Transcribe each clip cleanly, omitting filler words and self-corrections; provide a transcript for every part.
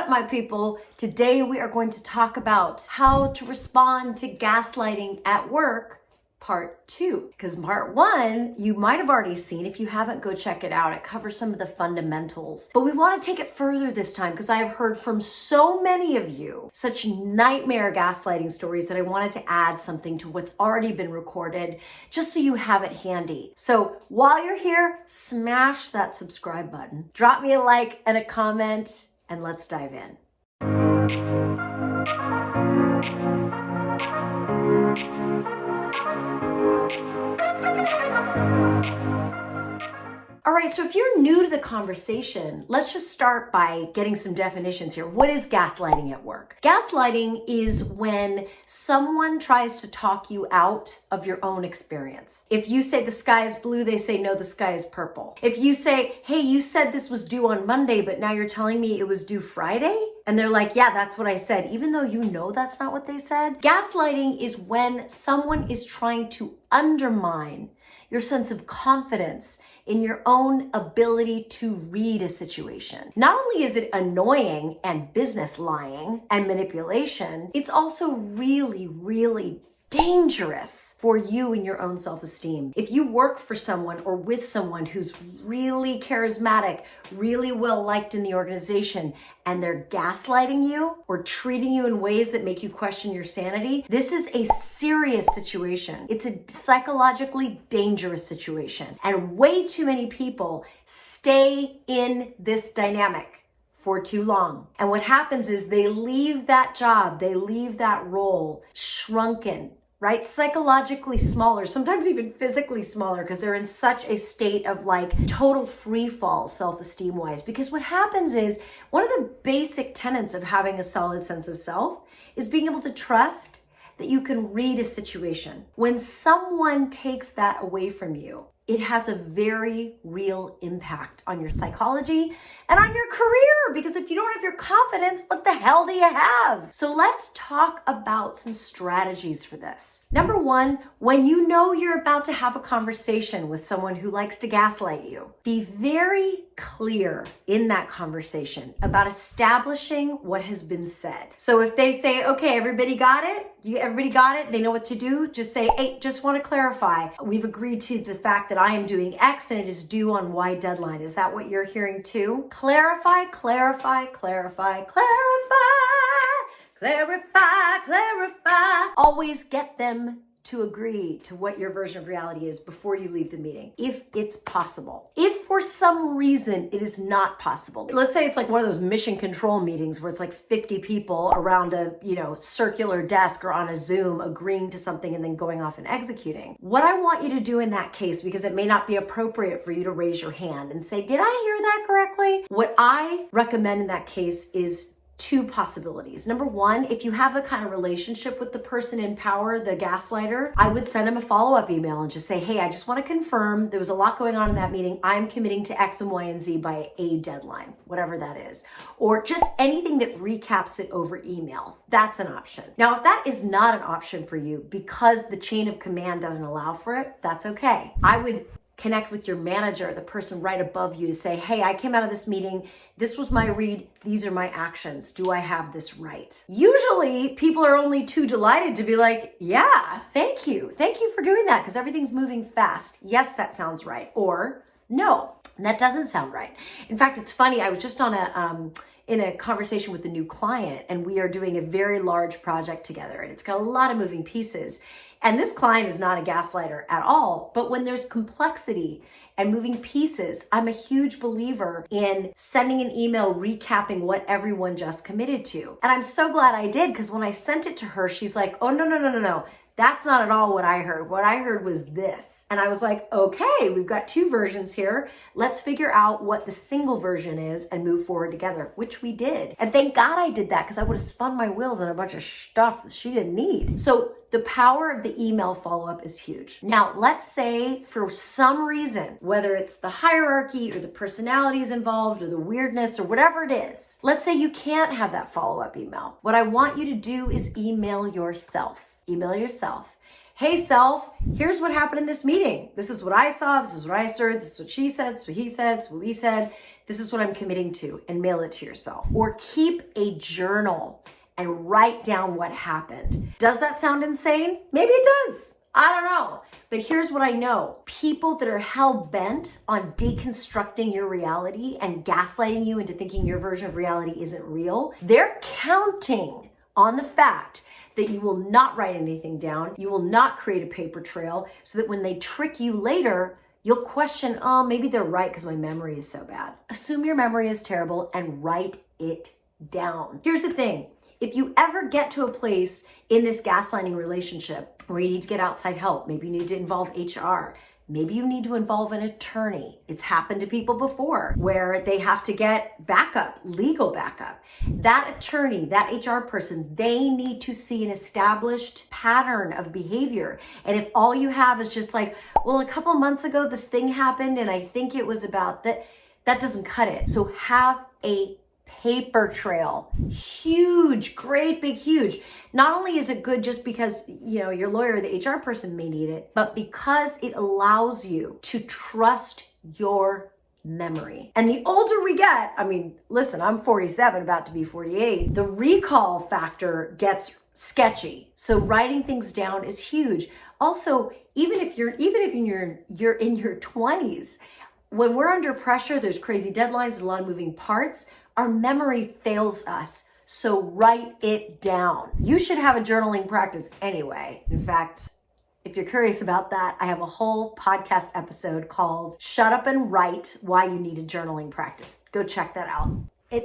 up, my people? Today we are going to talk about how to respond to gaslighting at work, part 2. Because part 1, you might have already seen. If you haven't, go check it out. It covers some of the fundamentals. But we want to take it further this time because I have heard from so many of you such nightmare gaslighting stories that I wanted to add something to what's already been recorded just so you have it handy. So while you're here, smash that subscribe button. Drop me a like and a comment, and let's dive in. All right, so if you're new to the conversation, let's just start by getting some definitions here. What is gaslighting at work? Gaslighting is when someone tries to talk you out of your own experience. If you say the sky is blue, they say, no, the sky is purple. If you say, hey, you said this was due on Monday, but now you're telling me it was due Friday? And they're like, yeah, that's what I said, even though you know that's not what they said. Gaslighting is when someone is trying to undermine your sense of confidence in your own ability to read a situation. Not only is it annoying and business lying and manipulation, it's also really, really dangerous for you and your own self-esteem. If you work for someone or with someone who's really charismatic, really well liked in the organization, and they're gaslighting you or treating you in ways that make you question your sanity, this is a serious situation. It's a psychologically dangerous situation. And way too many people stay in this dynamic for too long. And what happens is they leave that job, they leave that role shrunken, right? Psychologically smaller, sometimes even physically smaller, because they're in such a state of like total free fall self-esteem wise. Because what happens is one of the basic tenets of having a solid sense of self is being able to trust that you can read a situation. When someone takes that away from you, it has a very real impact on your psychology and on your career, because if you don't have your confidence, what the hell do you have? So let's talk about some strategies for this. Number 1, when you know you're about to have a conversation with someone who likes to gaslight you, be very clear in that conversation about establishing what has been said. So if they say, okay, everybody got it? Everybody got it? They know what to do? Just say, hey, just want to clarify. We've agreed to the fact that I am doing X and it is due on Y deadline. Is that what you're hearing too? Clarify, clarify, clarify, clarify, clarify, clarify. Always get them to agree to what your version of reality is before you leave the meeting, if it's possible. If for some reason it is not possible, let's say it's like one of those mission control meetings where it's like 50 people around a, circular desk or on a Zoom agreeing to something and then going off and executing. What I want you to do in that case, because it may not be appropriate for you to raise your hand and say, did I hear that correctly? What I recommend in that case is 2 possibilities. Number 1, if you have the kind of relationship with the person in power, the gaslighter, I would send him a follow-up email and just say, hey, I just want to confirm there was a lot going on in that meeting. I'm committing to X and Y and Z by a deadline, whatever that is. Or just anything that recaps it over email. That's an option. Now, if that is not an option for you because the chain of command doesn't allow for it, that's okay. I would connect with your manager, the person right above you, to say, hey, I came out of this meeting. This was my read. These are my actions. Do I have this right? Usually people are only too delighted to be like, yeah, thank you. Thank you for doing that because everything's moving fast. Yes, that sounds right. Or no, that doesn't sound right. In fact, it's funny. I was just on in a conversation with a new client, and we are doing a very large project together, and it's got a lot of moving pieces. And this client is not a gaslighter at all, but when there's complexity and moving pieces, I'm a huge believer in sending an email recapping what everyone just committed to. And I'm so glad I did, because when I sent it to her, she's like, oh, no. That's not at all what I heard. What I heard was this. And I was like, okay, we've got 2 versions here. Let's figure out what the single version is and move forward together, which we did. And thank God I did that, because I would have spun my wheels on a bunch of stuff that she didn't need. So the power of the email follow-up is huge. Now, let's say for some reason, whether it's the hierarchy or the personalities involved or the weirdness or whatever it is, let's say you can't have that follow-up email. What I want you to do is email yourself. Email yourself. hey self, here's what happened in this meeting. This is what I saw, this is what I heard, this is what she said, this is what he said, this is what we said. This is what I'm committing to, and mail it to yourself. Or keep a journal and write down what happened. Does that sound insane? Maybe it does. I don't know. But here's what I know. People that are hell-bent on deconstructing your reality and gaslighting you into thinking your version of reality isn't real, they're counting on the fact that you will not write anything down, you will not create a paper trail, so that when they trick you later, you'll question, oh, maybe they're right because my memory is so bad. Assume your memory is terrible and write it down. Here's the thing. If you ever get to a place in this gaslighting relationship where you need to get outside help, maybe you need to involve HR, maybe you need to involve an attorney. It's happened to people before where they have to get backup, legal backup. That attorney, that HR person, they need to see an established pattern of behavior. And if all you have is just like, well, a couple months ago, this thing happened and I think it was about that, that doesn't cut it. So have a paper trail. Huge, great, big, huge. Not only is it good just because, your lawyer or the HR person may need it, but because it allows you to trust your memory. And the older we get, listen, I'm 47, about to be 48, the recall factor gets sketchy. So writing things down is huge. Also, even if you're in your 20s, when we're under pressure, there's crazy deadlines, a lot of moving parts, our memory fails us. So write it down. You should have a journaling practice anyway. In fact, if you're curious about that, I have a whole podcast episode called Shut Up and Write Why You Need a Journaling Practice. Go check that out.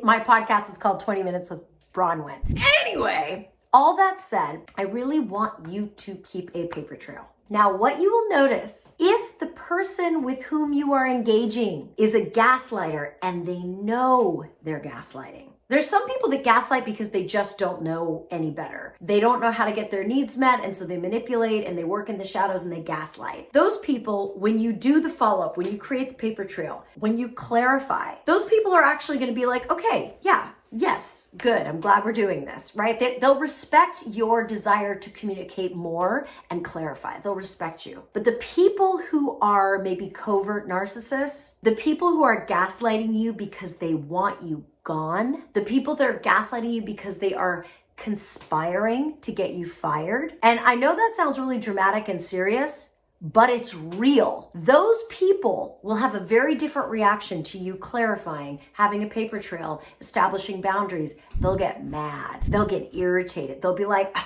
My podcast is called 20 Minutes with Bronwyn. Anyway, all that said, I really want you to keep a paper trail. Now, what you will notice, if the person with whom you are engaging is a gaslighter and they know they're gaslighting, there's some people that gaslight because they just don't know any better. They don't know how to get their needs met, and so they manipulate and they work in the shadows and they gaslight. Those people, when you do the follow-up, when you create the paper trail, when you clarify, those people are actually going to be like, okay, yeah, yes, good. I'm glad we're doing this, right? They'll respect your desire to communicate more and clarify. They'll respect you. But the people who are maybe covert narcissists, the people who are gaslighting you because they want you gone, the people that are gaslighting you because they are conspiring to get you fired. And I know that sounds really dramatic and serious, but it's real. Those people will have a very different reaction to you clarifying, having a paper trail, establishing boundaries. They'll get mad. They'll get irritated. They'll be like,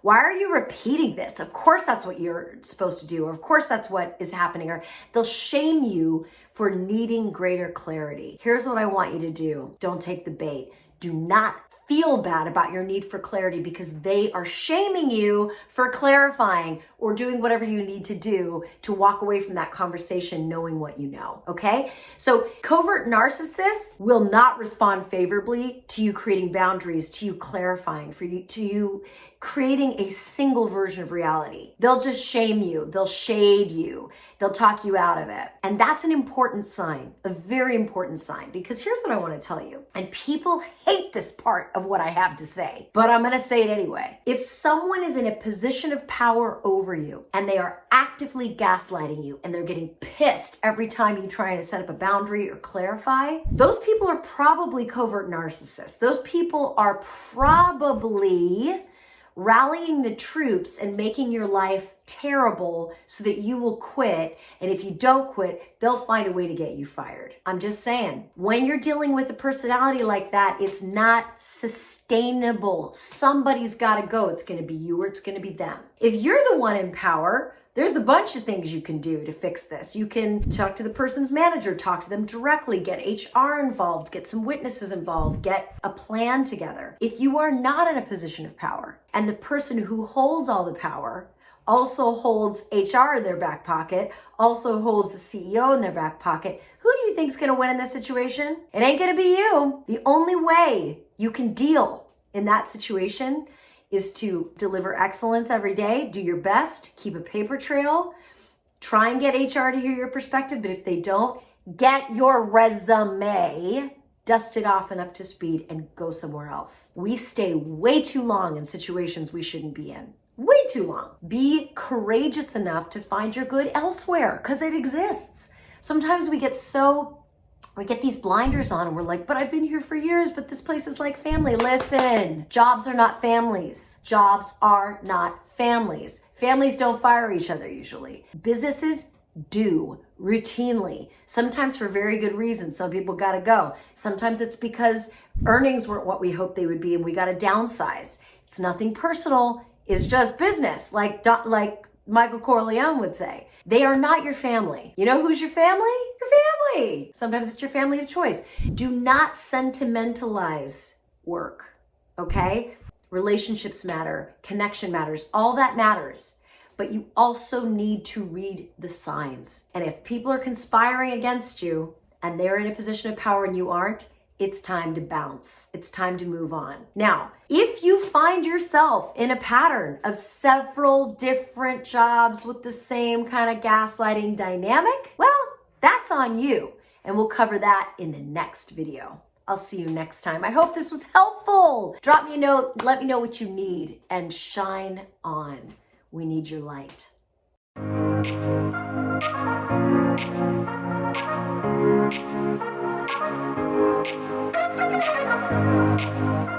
why are you repeating this? Of course that's what you're supposed to do, or of course that's what is happening, or they'll shame you for needing greater clarity. Here's what I want you to do. Don't take the bait. Do not feel bad about your need for clarity because they are shaming you for clarifying or doing whatever you need to do to walk away from that conversation knowing what you know, okay? So covert narcissists will not respond favorably to you creating boundaries, to you clarifying, to you creating a single version of reality. They'll just shame you. They'll shade you. They'll talk you out of it. And that's an important sign, a very important sign, because here's what I want to tell you. And people hate this part of what I have to say, but I'm going to say it anyway. If someone is in a position of power over you and they are actively gaslighting you and they're getting pissed every time you try to set up a boundary or clarify, those people are probably covert narcissists. Those people are probably rallying the troops and making your life terrible so that you will quit. And if you don't quit, they'll find a way to get you fired. I'm just saying, when you're dealing with a personality like that, it's not sustainable. Somebody's got to go. It's going to be you or it's going to be them. If you're the one in power, there's a bunch of things you can do to fix this. You can talk to the person's manager, talk to them directly, get HR involved, get some witnesses involved, get a plan together. If you are not in a position of power and the person who holds all the power also holds HR in their back pocket, also holds the CEO in their back pocket, who do you think is going to win in this situation? It ain't going to be you. The only way you can deal in that situation is to deliver excellence every day, do your best, keep a paper trail, try and get HR to hear your perspective, but if they don't, get your resume, dust it off and up to speed, and go somewhere else. We stay way too long in situations we shouldn't be in. way too long. Be courageous enough to find your good elsewhere because it exists. Sometimes we get these blinders on and we're like, but I've been here for years, but this place is like family. Listen, jobs are not families. Jobs are not families. Families don't fire each other usually. Businesses do routinely, sometimes for very good reasons. Some people got to go. Sometimes it's because earnings weren't what we hoped they would be and we got to downsize. It's nothing personal. It's just business, like Michael Corleone would say. They are not your family. You know who's your family? Your family. Sometimes it's your family of choice. Do not sentimentalize work, okay? Relationships matter, connection matters, all that matters. But you also need to read the signs. And if people are conspiring against you and they're in a position of power and you aren't, it's time to bounce. It's time to move on. Now, if you find yourself in a pattern of several different jobs with the same kind of gaslighting dynamic, well, that's on you. And we'll cover that in the next video. I'll see you next time. I hope this was helpful. Drop me a note, let me know what you need, and shine on. We need your light. Thank you.